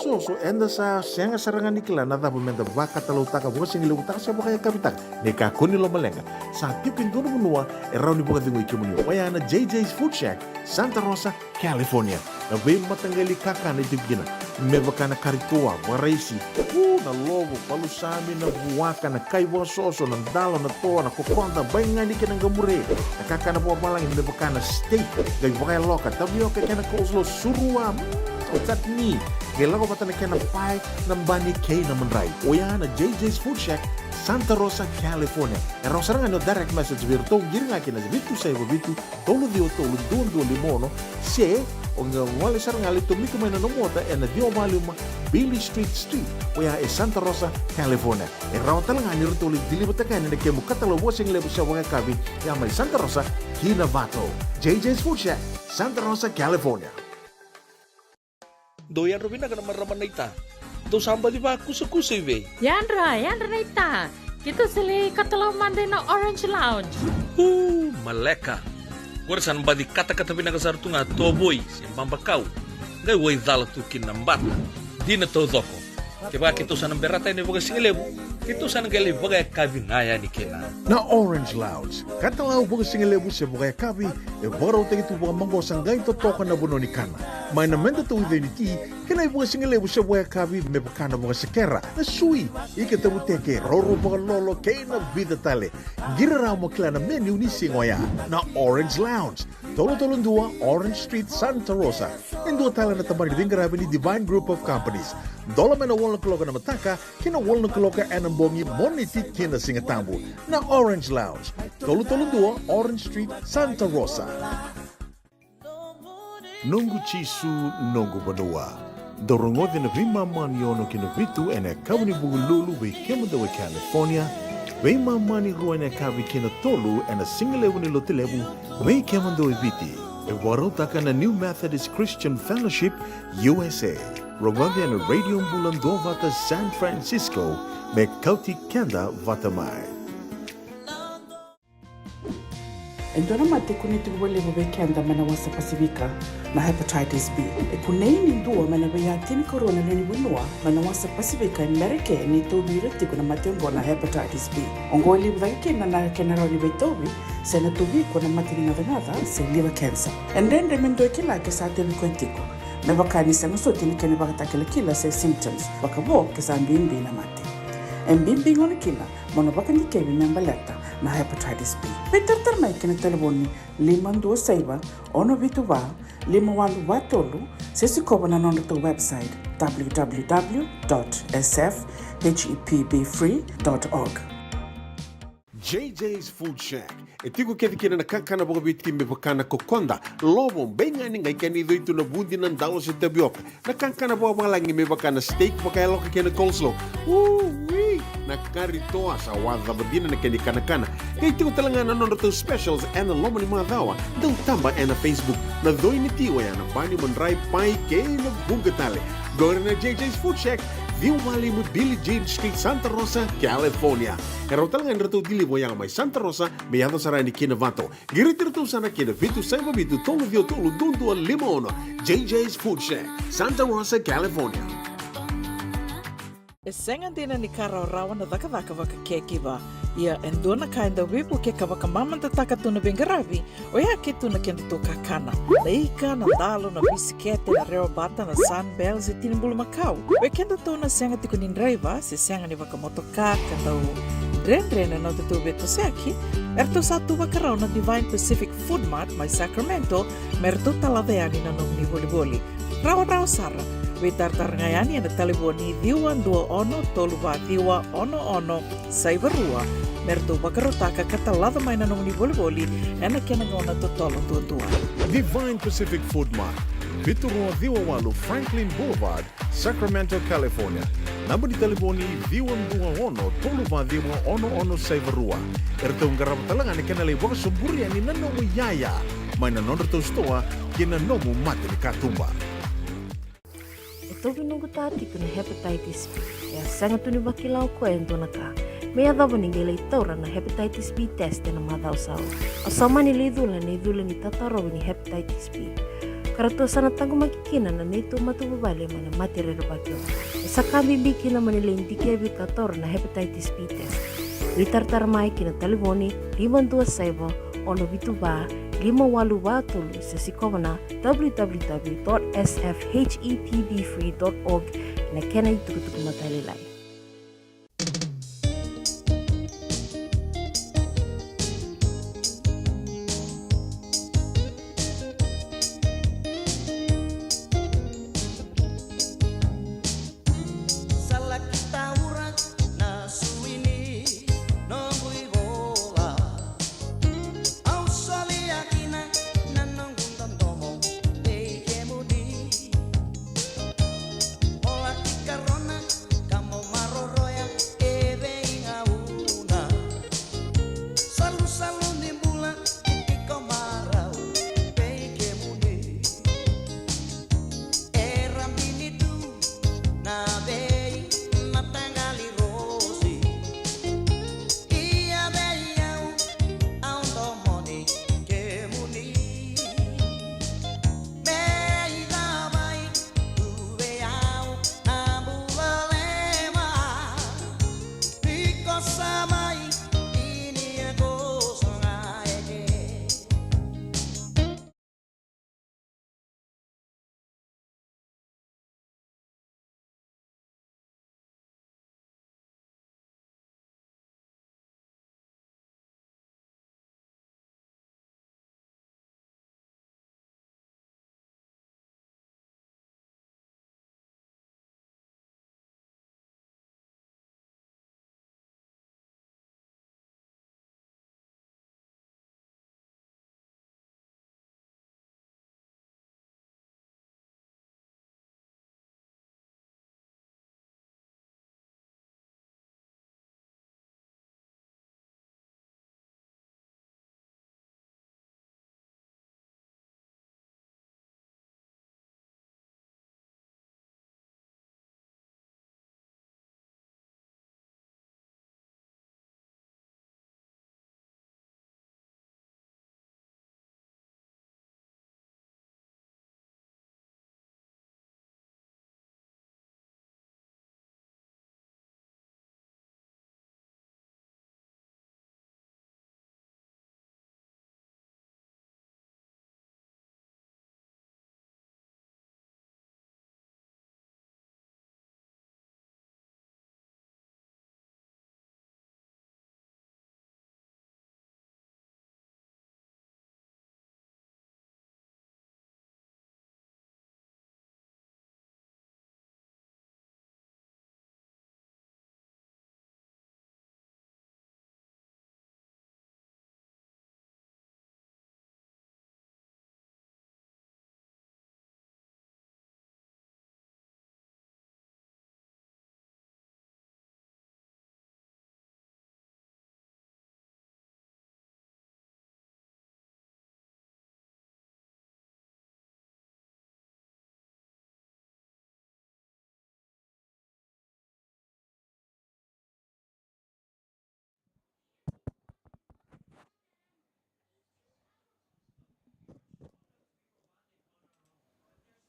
So enda sa senga sarangan nikla na dapat menda baka talau taka buka singile utaka sa baka kapitak neka kuni lo malenga sa tipin dono menua erau ni buka tingu ikimuni wayana JJ's Food Shack Santa Rosa California na be matangali kaka na tipgina mebaka na karitua waraisi na lobo palusami na buwaka na kaiwa soso na dalo na toa na kokonda bayangani ka ng gamure na kaka na buwa malang mebaka na steak gay baka loka tabioka ka na kauslo surua tatni Gelago bata na kena pai ng bani kay na manray. Oya na JJ's Food Shack, Santa Rosa, California. Erau sarang ano direct message virto giringa kina bitu sa ibo bitu tolo dio tolo duo limono se o nga wale sarang ali to miko may nanomota na dio maluma Billy Street. Oya e Santa Rosa, California. Erau talang ani rito dili bata kani na kemo katalo wasing lebo sa wanga kabi ya may Santa Rosa, Vato. JJ's Food Shack, Santa Rosa, California. Doyan Robina ka naman raman na ita. Do samba di ba kusa-kusa iwe? Yan ra na ita. Kita sila katalaw manday na Orange Lounge. Maleka. Warasan ba di kata-kata pinakasar tu nga toboy, simbang bakaw. Ngay way dala tu kinambat. Di na to doko. Kaya kito sa nang berata ni baga singilebu, kito sa nang gali baga kabinaya ni Keda. Na Orange Lounge, katalaw baga singilebu sa baga kabi, e baraw tayo ito baga manggosang gayon totokan na buno ni Kana. May namenda to ito ni Ti, kanay baga singilebu sa baga kabi, may baka na baga sakera, na sui, ikatabuteke, roro baga lolo, kay na vida tale. Giraraw mo kila na menu ni Singoya, na Orange Lounge. Tolo-tolong dua, Orange Street, Santa Rosa. Yung dua tala na tamari din garabi ni Divine Group of Companies. Dola may na wala kaloka na mataka, kina wala kaloka anambongi monitit kina singatambu na Orange Lounge. Tolo-tolong dua, Orange Street, Santa Rosa. Nungu chisu, nungu banua. Dorongo de na vimamani ono kinavitu ene kabuni bugululu we kemadawe California. Wei mamani ruana kavi kina tolu and a single level lotilebu, wei kemando eviti, a warotaka na New Methodist Christian Fellowship, USA. Romandi and Radio Bula Duavata, San Francisco, me Kauti Keda, Vata mai. Endona mate kuniti wale bobe kenda manawa sa Pasifika na hepatitis B. E kuneini nduwa manawa ya tini corona nini winua manawa sa Pasifika Amerika ni tobi reti kuna matengo na hepatitis B. Ongoli wake na kenara ni betobi sena tobi kuna matini na venada se liver cancer. Endende mendo kila kesa tebi kwentiko. Na wakani sa nusoti ni kene wakata kila se symptoms wakabo kesa mbimbi na mate. Mbimbi ngoni kila monobaka ni kebi nyambaleta na hepatitis B. Peter mai kena telefoni 527 ono vituva 51watolu sisi koba na nondo to website www.sfhepbfree.org. JJ's Food Shack. Etigo kedi kina na kakana boga biti me bakana kokonda. Lobo benga ni ngai kani do itu na bundi nan dalo sa tabioka. Na kakana boga malangi me bakana steak baka loka kena coleslaw. Na karitoa sa wadha badina na kani kana. Kaya tigo talanga na nondo to specials and the lomo ni mga dawa. Daw tamba na Facebook. Na doy ni tiwa ya na bani manray pai kay na bugatale. Go na JJ's Food Shack. View Valley mo Billy Jean Street, Santa Rosa, California. Kaya talaga nito dili mo yang may Santa Rosa, may yato saray ni Vato. Giritiro sana Vitu sa mabitu tolo dio tolo dundu al limono. JJ's Food Shack, Santa Rosa, California. Esengan din ni Karaw-rawan na taka-taka-waka kekiba. Ia endona kainda wipu keka waka mamantataka tu na bengarabi o ia kitu na kendo kakana. Na ika, na dalo, na bisikete, na reobata, na sunbells e tinimbulu makau. We kendo tu na senga tiku nindraiva, se senga ni waka motoka, kandau dren-dren na tu beto seki, erto satu wakarau na Divine Pacific Food Mart may Sacramento, merto talaveani na nung ni boli-boli. Rawa-rawa sara. We tartarangayani na taliboni diwan dua ono toluwa diwa ono saibarua merto bakarotaka katalada may nanong ni boli-boli na kinagona to tolo tuwa. Divine Pacific Food Mart, Vitorua Diwawalu, Franklin Boulevard, Sacramento, California. Namba di taliboni diwan dua ono toluwa diwa ono saibarua. Erto ngarap talangan ni kanalay waka suburia ni nanomu yaya. May nanonor to stoa kinanomu mati ni katumba. Tobi nungu tati kuna hepatitis B. Ya sanga tuni bakilau ko endo naka. May adabo ningele itora na hepatitis B test na madhaw sao. Asama ni lidula ni tataro ni hepatitis B. Karatua sana tangu makikina na neto matubabali mana matirero bagyo. Sa kambi bikina manila indike kator na hepatitis B test. Litartar mai kina telefoni 527 ono bituba 5883 sa sikomana www.sfhetbfree.org na kena itukutuk matalilay.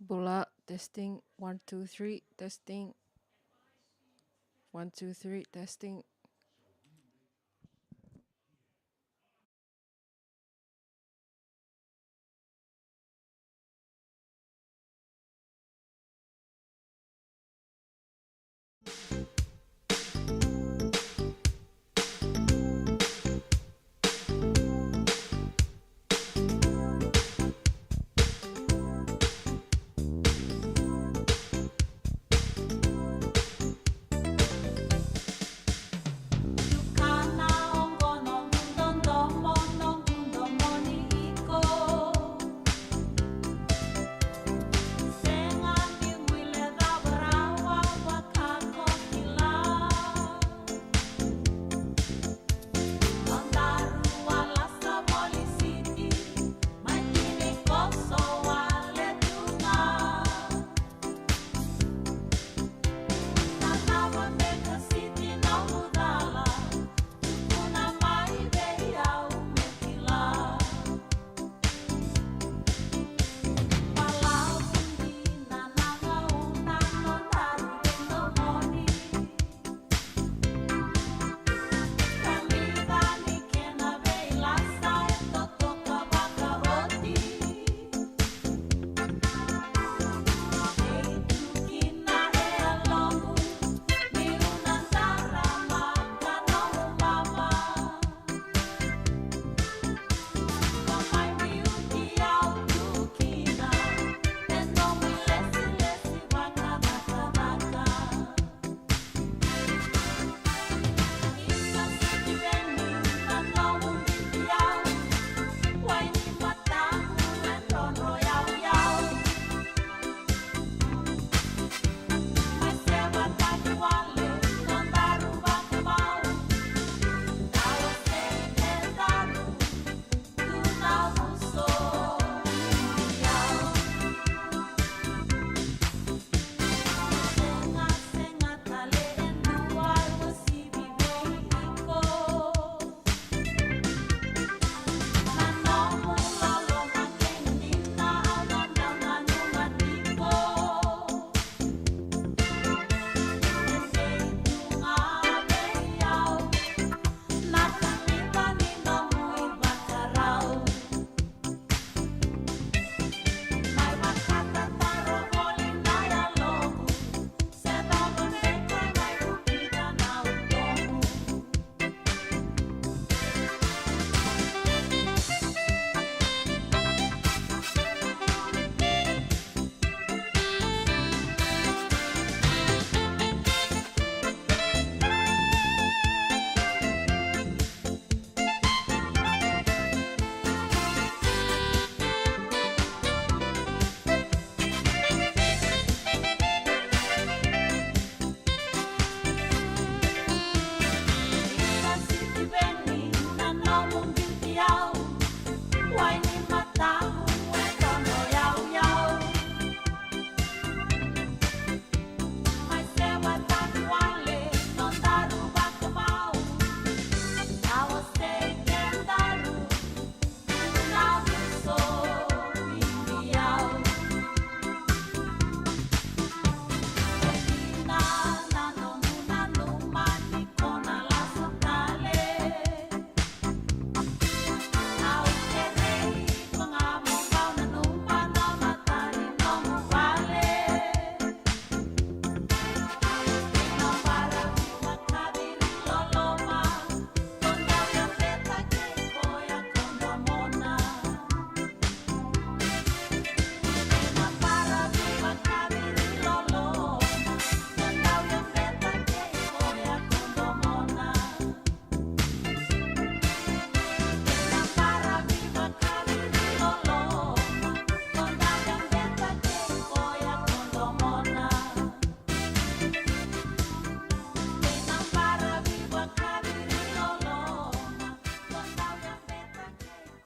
Bula, testing, 1, 2, 3, testing, 1, 2, 3, testing.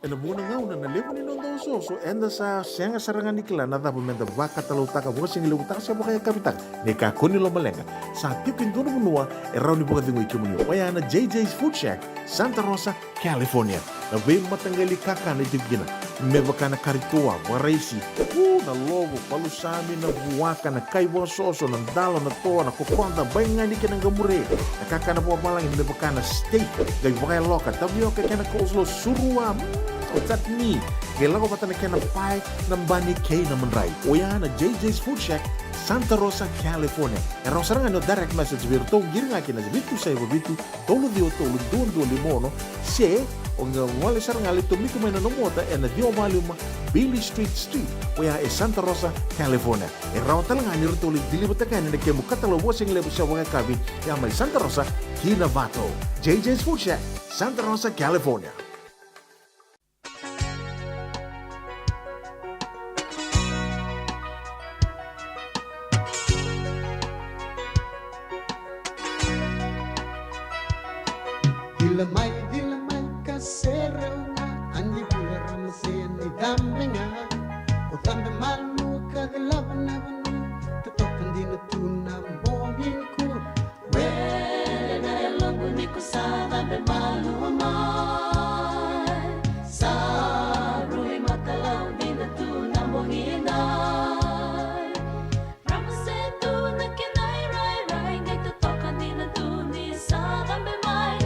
ena mona ngauna na levo ni nondo soso enda sa senga sarangan nikla na dapo menda vaka talutaka buka singi leutaka siya buka ya kapitaka ne kakuni lo malenga sa tipin dono munua e rauni buka dingo ikimuni wayana JJ's Food Shack Santa Rosa, California na vei matangali kaka na itigina mevaka na karitua waraisi na logo palusami na buwaka na kaiwa soso na dalo na toa na kukonda bainga ni kinang gamure na kaka na buwa malang mevaka na steak gai buka loka tapioca kena coleslaw surua tatni gela ko pata na kena pie na bani kay na manray oya na JJ's Food Shack Santa Rosa, California. E raw sarang ano direct message virto giring akin na bitu sa bitu tolo dio tolo dondo limono se ang wala sarang alito mi kumay na nomota e na dio maluma Billy Street oya e Santa Rosa, California. E raw talang ani rito li dilibot ka ni kemu katalo wasing lebo sa wanga kabi ya may Santa Rosa Kinavato. JJ's Food Shack, Santa Rosa, California. Dilamay kaseraw nga andi pula ramasayan ni dambenga o dambe malu kagalaban na banu tatokan din na tunang bongin ko wele na elongo ni ko sa dambe malu amay sa rui matalaw din na tunang bongin ay ramaseto na kinay ray ngay tatokan din na tuni sa dambe may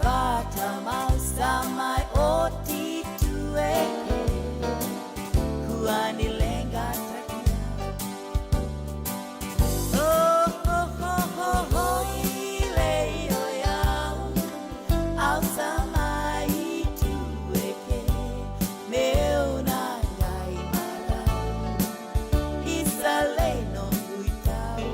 Vata mau samai oti tueke kuani lenga takia ile ya au samai tueke meuna dai mara isale no uitau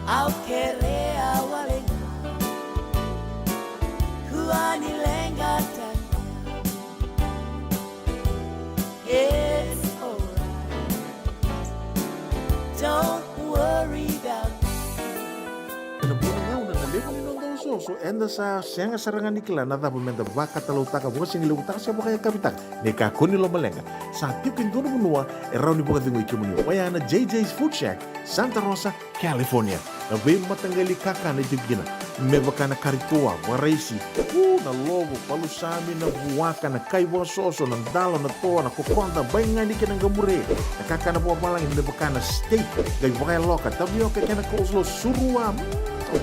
au kerea wale kuani lenga tanya. It's alright, don't worry about so enda sa senga sarangan nikla na dapat menda Vata talau taka buka singi lebu taka siapa kaya kapitak ne ka koni lo malenga sa tipin dono bunua erau ni buka tingu ikimuni wayana JJ's Food Shack Santa Rosa California na be matangali kaka na jibgina mebaka na karitua waraisi na lobo palusami na buwaka na kaiwa soso na dalo na toa na kokonda bainga ni kena gamure na kaka na buwa malang mebaka na steak gai wakaya loka tabioka kena coleslaw surua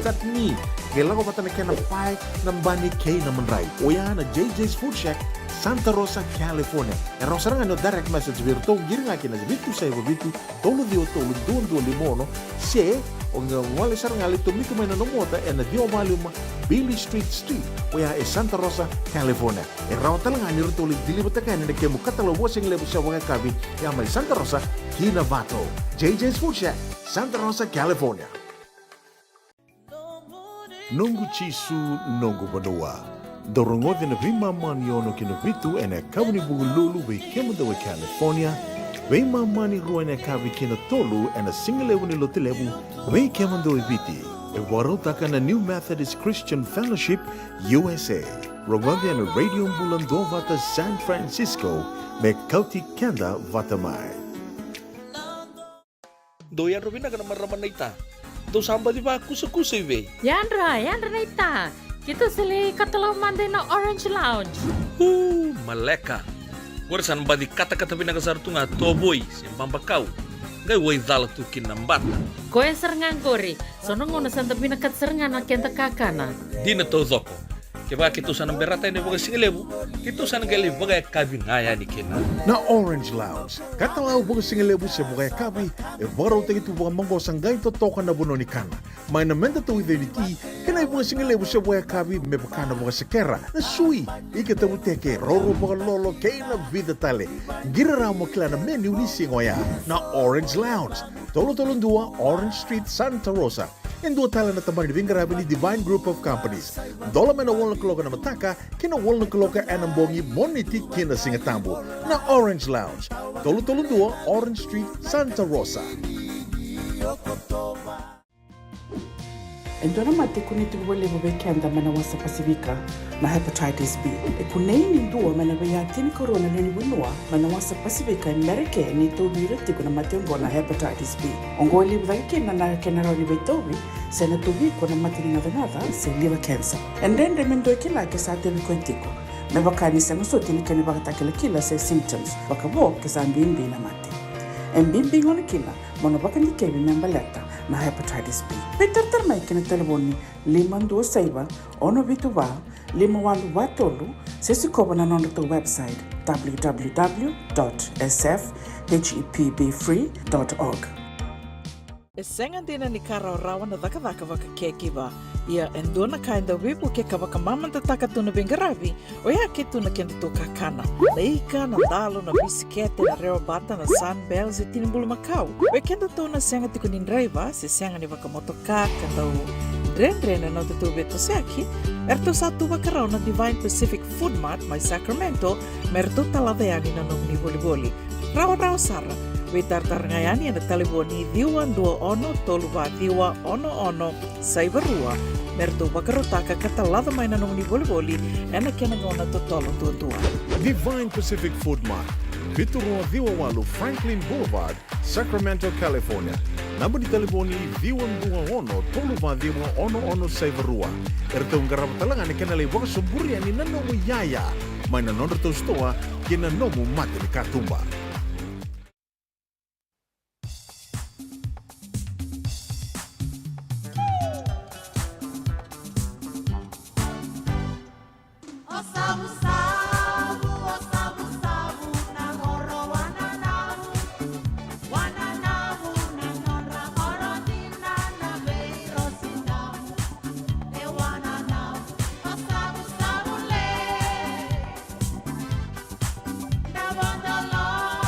tatni Gelago bata na kena pai ng bani kay na manray. Oya na JJ's Food Shack, Santa Rosa, California. Erau sarang ano direct message virto giring akin na bitu sa bitu tolo dio tolo duon limono se ang wala sarang ali tumiko may nanomota na dio maluma Billy Street. Oya Santa Rosa, California. Erau talang ani rutuli dilibata kay na kemu katalo wasing lebu sa wanga kabi ya may Santa Rosa, Kinavato. JJ's Food Shack, Santa Rosa, California. Nongu chisu nongu banoa. Dorongote na vima mani ono kina vitu ena kawani bugululu we kemada we California. We mani rua ena kawi kina tolu ena singalewu ni lotilewu we kemada we viti. E warotaka na New Methodist Christian Fellowship USA. Rongote ena Radio Bula Duavata San Francisco me Kauti Keda Vata mai. Doyan Robina ka naman raman na ita. Do samba di ba kusa-kusa iwe? Yandra na ita. Kita sili katalaw mande na Orange Lounge. Maleka. Warasan ba di kata-kata pinakasar tu nga toboy simbang bakaw. Gay way dala tu kinambata. Koe serengan kori. Sono ngono santa pinakat serengan na kenta kakana. Di na to zoko. Kaya kita sana berata ini bagai singelebu. Kita sana gali bagai kabin ngaya ni kena. Na Orange Lounge. Katalaw bagai singelebu sa bagai kabi. E baro te itu bagai manggo sanggay to toka na buno ni kana. May na menda to identity. Kena bagai singelebu sa bagai kabi me bakana bagai sekera. Na sui. Ika tamu teke roro bagai lolo kay na vida tale. Gira ramo kila na menu ni singoya. Na Orange Lounge. Tolo-tolong dua Orange Street, Santa Rosa. And dua tala na tamang ni Bingarabi ni Divine Group of Companies. Dola may na walang kaloka na mataka, kina walang kaloka anambongi moniti kina singatambo na Orange Lounge. Tolo-tolong dua Orange Street, Santa Rosa. Endona mate kuniti wale bobe kenda mana wasa Pasifika na hepatitis B. E kunei ni ndua mana baya tini corona nini winua mana wasa Pasifika Amerike ni tobi reti kuna mate na hepatitis B. Ongo libu dhaki na kenara libe tobi se na tobi kuna mate ni nada se liver cancer. And then remendo kila ke sa tebi kontiko. Me bakani sa ngusoti ni kene bakatakila kila se symptoms. Bakabo ke sa mbimbi na mate. Mbimbi ngone kila mono bakani kebi membaleta na hepatitis B. Peter mai kena telefoni 526 ono vituva 51 sesi koba na nondo to website www.sfhepbfree.org. Esengan dina ni karaw-rawan na daka-daka waka kekiba. Ia endona kainda wipu keka waka mamanta takatuna bingarabi o ia ketuna kento kakana. Laika na dalo na bisikete na reobata na sunbells e tinimbulu makau. We kendo to na senga tikunin driver se senga ni waka motoka kandau dren-dren na tutu beto seaki. Erto satu wakaraw na Divine Pacific Food Mart may Sacramento merto taladayani na nung ni boli-boli. Rawa-rawa sara. Witar-tar ngayani na taliboni diwa dua ono toluwa diwa ono saibarua merto bakarotaka katalada may nanong ni boli-boli ena kenagona to tolo tua. Divine Pacific Food Mart. Viturua Diwawalu Franklin Boulevard, Sacramento, California. Namba di taliboni diwa ono toluwa diwa ono saibarua. Ertong garabatalangan ni kanalay waka sumburian ni nanomu yaya. May nanonor to stoa kinanomu mati ni katumba. Wonderland.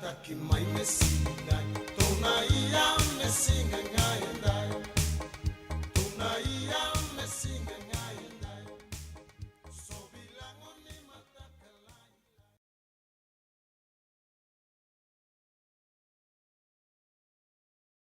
Taki mai mesina